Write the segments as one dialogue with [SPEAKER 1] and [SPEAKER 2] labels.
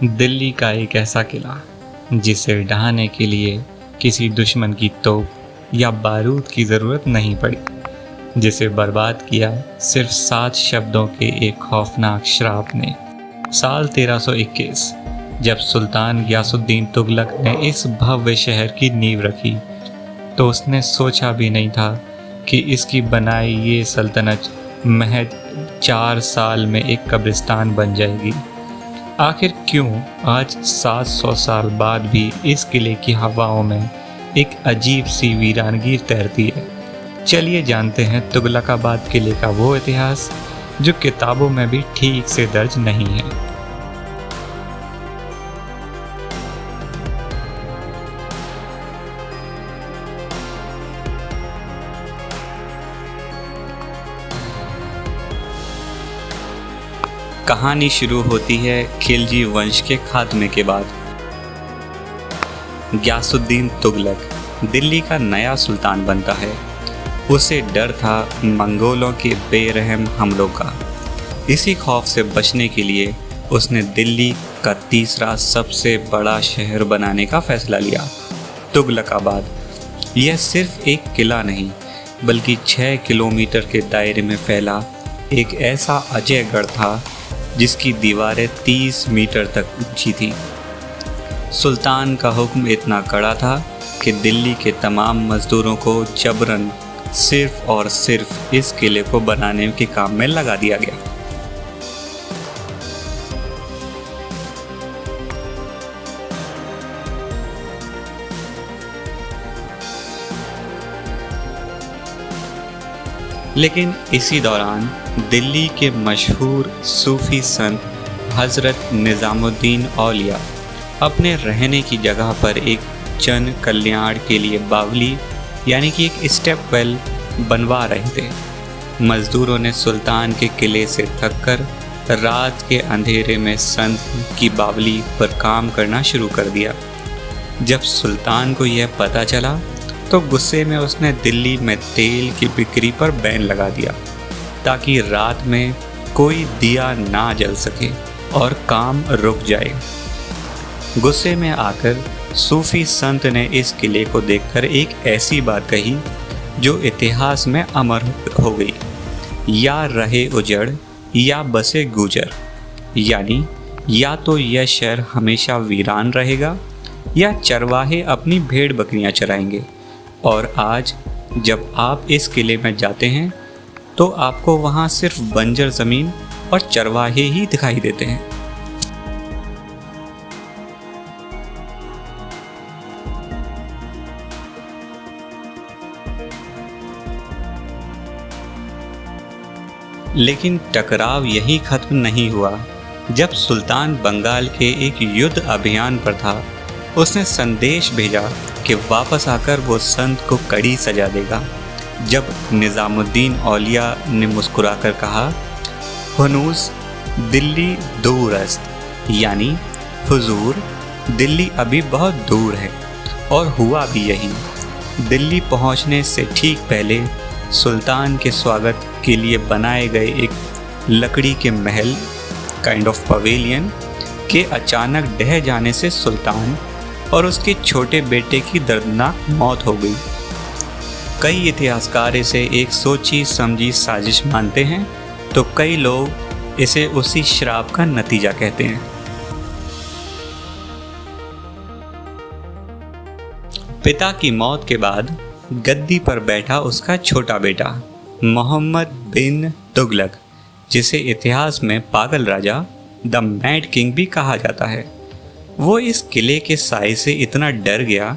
[SPEAKER 1] दिल्ली का एक ऐसा किला जिसे ढहाने के लिए किसी दुश्मन की तोप या बारूद की ज़रूरत नहीं पड़ी, जिसे बर्बाद किया सिर्फ 7 शब्दों के एक खौफनाक श्राप ने। साल 1321 जब सुल्तान गियासुद्दीन तुगलक ने इस भव्य शहर की नींव रखी, तो उसने सोचा भी नहीं था कि इसकी बनाई ये सल्तनत महज 4 साल में एक कब्रिस्तान बन जाएगी। आखिर क्यों आज 700 साल बाद भी इस किले की हवाओं में एक अजीब सी वीरानगी तैरती है? चलिए जानते हैं तुगलकाबाद किले का वो इतिहास जो किताबों में भी ठीक से दर्ज नहीं है। कहानी शुरू होती है खिलजी वंश के खात्मे के बाद। गियासुद्दीन तुगलक दिल्ली का नया सुल्तान बनता है। उसे डर था मंगोलों के बेरहम हमलों का। इसी खौफ से बचने के लिए उसने दिल्ली का तीसरा सबसे बड़ा शहर बनाने का फैसला लिया, तुगलकाबाद। यह सिर्फ एक किला नहीं, बल्कि 6 किलोमीटर के दायरे में फैला एक ऐसा अजयगढ़ था जिसकी दीवारें 30 मीटर तक ऊंची थी। सुल्तान का हुक्म इतना कड़ा था कि दिल्ली के तमाम मजदूरों को जबरन सिर्फ और सिर्फ इस किले को बनाने के काम में लगा दिया गया। लेकिन इसी दौरान दिल्ली के मशहूर सूफी संत हज़रत निज़ामुद्दीन औलिया अपने रहने की जगह पर एक जन कल्याण के लिए बावली यानी कि एक स्टेप वेल बनवा रहे थे। मज़दूरों ने सुल्तान के किले से थककर रात के अंधेरे में संत की बावली पर काम करना शुरू कर दिया। जब सुल्तान को यह पता चला तो गुस्से में उसने दिल्ली में तेल की बिक्री पर बैन लगा दिया ताकि रात में कोई दिया ना जल सके और काम रुक जाए। गुस्से में आकर सूफी संत ने इस किले को देखकर एक ऐसी बात कही जो इतिहास में अमर हो गई। या रहे उजड़ या बसे गुजर, यानी या तो यह शहर हमेशा वीरान रहेगा या चरवाहे अपनी भेड़ बकरियां चराएंगे। और आज जब आप इस किले में जाते हैं तो आपको वहाँ सिर्फ बंजर ज़मीन और चरवाहे ही दिखाई देते हैं। लेकिन टकराव यही खत्म नहीं हुआ। जब सुल्तान बंगाल के एक युद्ध अभियान पर था, उसने संदेश भेजा कि वापस आकर वो संत को कड़ी सजा देगा। जब निज़ामुद्दीन औलिया ने मुस्कुराकर कहा, हुनूस दिल्ली दूरस्त, यानी हुजूर दिल्ली अभी बहुत दूर है। और हुआ भी यही। दिल्ली पहुंचने से ठीक पहले सुल्तान के स्वागत के लिए बनाए गए एक लकड़ी के महल काइंड ऑफ पवेलियन के अचानक ढह जाने से सुल्तान और उसके छोटे बेटे की दर्दनाक मौत हो गई। कई इतिहासकार इसे एक सोची समझी साजिश मानते हैं, तो कई लोग इसे उसी श्राप का नतीजा कहते हैं। पिता की मौत के बाद गद्दी पर बैठा उसका छोटा बेटा मोहम्मद बिन तुगलक, जिसे इतिहास में पागल राजा द मैड किंग भी कहा जाता है, वो इस किले के साए से इतना डर गया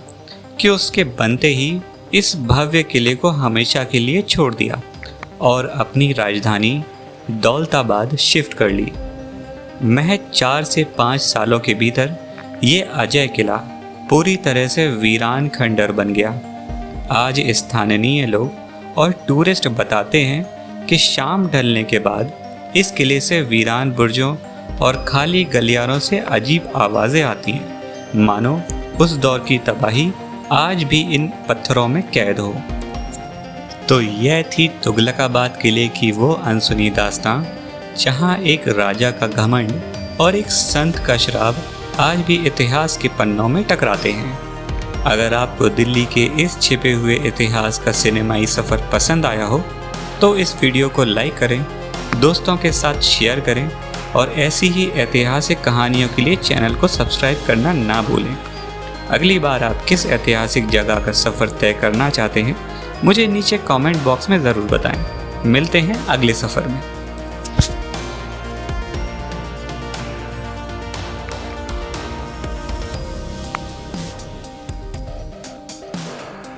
[SPEAKER 1] कि उसके बनते ही इस भव्य किले को हमेशा के लिए छोड़ दिया और अपनी राजधानी दौलताबाद शिफ्ट कर ली। महज 4 से 5 सालों के भीतर ये अजय किला पूरी तरह से वीरान खंडर बन गया। आज स्थानीय लोग और टूरिस्ट बताते हैं कि शाम ढलने के बाद इस किले से वीरान बुर्जों और खाली गलियारों से अजीब आवाज़ें आती हैं, मानो उस दौर की तबाही आज भी इन पत्थरों में कैद हो। तो यह थी तुगलकाबाद किले की वो अनसुनी दास्तां, जहाँ एक राजा का घमंड और एक संत का श्राप आज भी इतिहास के पन्नों में टकराते हैं। अगर आपको दिल्ली के इस छिपे हुए इतिहास का सिनेमाई सफ़र पसंद आया हो तो इस वीडियो को लाइक करें, दोस्तों के साथ शेयर करें और ऐसी ही ऐतिहासिक कहानियों के लिए चैनल को सब्सक्राइब करना ना भूलें। अगली बार आप किस ऐतिहासिक जगह का सफ़र तय करना चाहते हैं मुझे नीचे कमेंट बॉक्स में ज़रूर बताएं। मिलते हैं अगले सफ़र में।